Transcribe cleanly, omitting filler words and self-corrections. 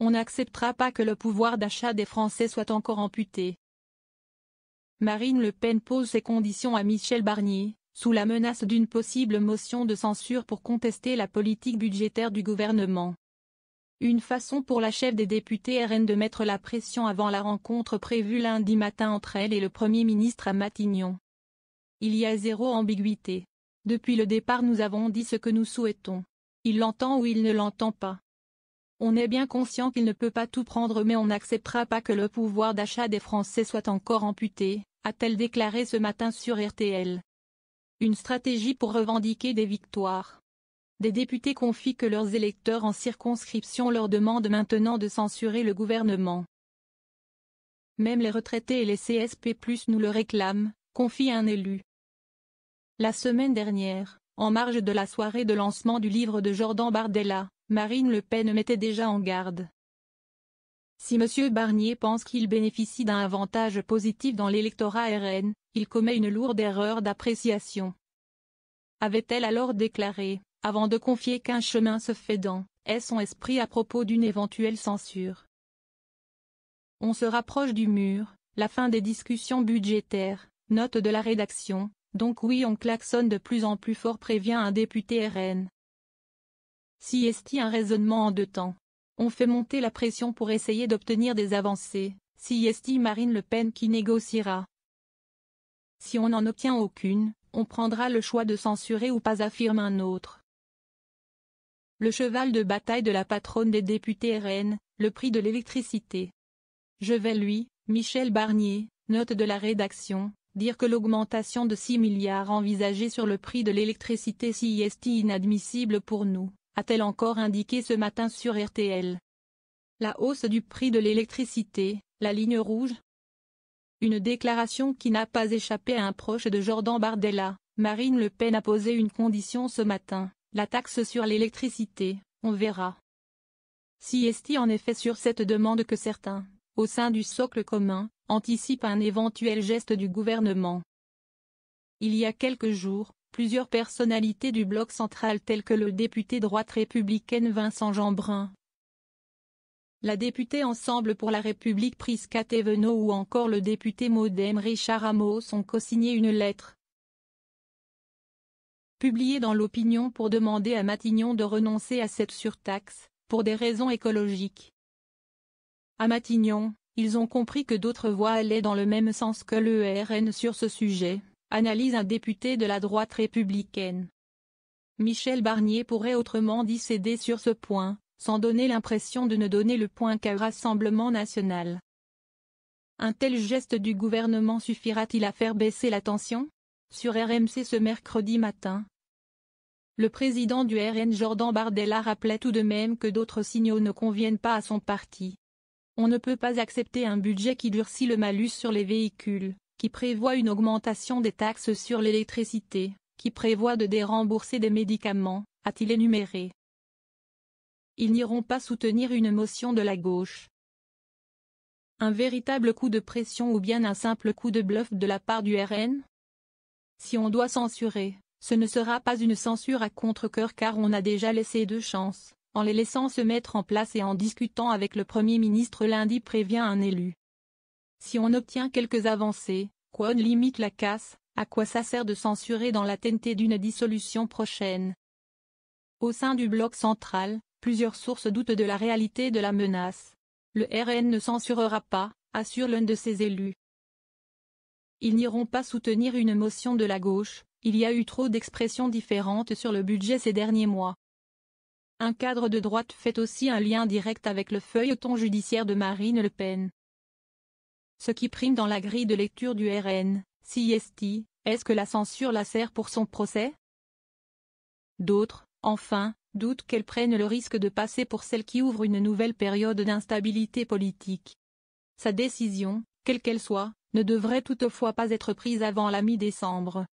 On n'acceptera pas que le pouvoir d'achat des Français soit encore amputé. Marine Le Pen pose ses conditions à Michel Barnier, sous la menace d'une possible motion de censure pour contester la politique budgétaire du gouvernement. Une façon pour la chef des députés RN de mettre la pression avant la rencontre prévue lundi matin entre elle et le Premier ministre à Matignon. Il y a zéro ambiguïté. Depuis le départ nous avons dit ce que nous souhaitons. Il l'entend ou il ne l'entend pas. On est bien conscient qu'il ne peut pas tout prendre mais on n'acceptera pas que le pouvoir d'achat des Français soit encore amputé, a-t-elle déclaré ce matin sur RTL. Une stratégie pour revendiquer des victoires. Des députés confient que leurs électeurs en circonscription leur demandent maintenant de censurer le gouvernement. Même les retraités et les CSP+ nous le réclament, confie un élu. La semaine dernière, en marge de la soirée de lancement du livre de Jordan Bardella, Marine Le Pen mettait déjà en garde. Si M. Barnier pense qu'il bénéficie d'un avantage positif dans l'électorat RN, il commet une lourde erreur d'appréciation. Avait-elle alors déclaré, avant de confier qu'un chemin se fait dans son esprit à propos d'une éventuelle censure. On se rapproche du mur, la fin des discussions budgétaires, note de la rédaction, donc oui on klaxonne de plus en plus fort prévient un député RN. Si est-il un raisonnement en deux temps. On fait monter la pression pour essayer d'obtenir des avancées, si est-il Marine Le Pen qui négociera. Si on n'en obtient aucune, on prendra le choix de censurer ou pas affirme un autre. Le cheval de bataille de la patronne des députés RN, le prix de l'électricité. Je vais lui, Michel Barnier, note de la rédaction, dire que l'augmentation de 6 milliards envisagée sur le prix de l'électricité est inadmissible pour nous, a-t-elle encore indiqué ce matin sur RTL. La hausse du prix de l'électricité, la ligne rouge. Une déclaration qui n'a pas échappé à un proche de Jordan Bardella. Marine Le Pen a posé une condition ce matin, la taxe sur l'électricité, on verra. Si est-il en effet sur cette demande que certains, au sein du socle commun, anticipent un éventuel geste du gouvernement. Il y a quelques jours, plusieurs personnalités du bloc central telles que le député droite républicaine Vincent Jeanbrun, la députée Ensemble pour la République Prisca Thévenot ou encore le député MoDem Richard Amos ont co-signé une lettre publiée dans l'Opinion pour demander à Matignon de renoncer à cette surtaxe, pour des raisons écologiques. À Matignon, ils ont compris que d'autres voix allaient dans le même sens que le RN sur ce sujet, analyse un député de la droite républicaine. Michel Barnier pourrait autrement dit céder sur ce point, sans donner l'impression de ne donner le point qu'au Rassemblement national. Un tel geste du gouvernement suffira-t-il à faire baisser la tension? Sur RMC ce mercredi matin, le président du RN Jordan Bardella rappelait tout de même que d'autres signaux ne conviennent pas à son parti. On ne peut pas accepter un budget qui durcit le malus sur les véhicules, qui prévoit une augmentation des taxes sur l'électricité, qui prévoit de dérembourser des médicaments, a-t-il énuméré. Ils n'iront pas soutenir une motion de la gauche. Un véritable coup de pression ou bien un simple coup de bluff de la part du RN? Si on doit censurer, ce ne sera pas une censure à contre-cœur car on a déjà laissé deux chances, en les laissant se mettre en place et en discutant avec le Premier ministre lundi prévient un élu. Si on obtient quelques avancées, quoi on limite la casse, à quoi ça sert de censurer dans l'attente d'une dissolution prochaine? Au sein du bloc central, plusieurs sources doutent de la réalité de la menace. Le RN ne censurera pas, assure l'un de ses élus. Ils n'iront pas soutenir une motion de la gauche, il y a eu trop d'expressions différentes sur le budget ces derniers mois. Un cadre de droite fait aussi un lien direct avec le feuilleton judiciaire de Marine Le Pen. Ce qui prime dans la grille de lecture du RN, est-ce que la censure la sert pour son procès? D'autres, enfin, doutent qu'elle prenne le risque de passer pour celle qui ouvre une nouvelle période d'instabilité politique. Sa décision, quelle qu'elle soit, ne devrait toutefois pas être prise avant la mi-décembre.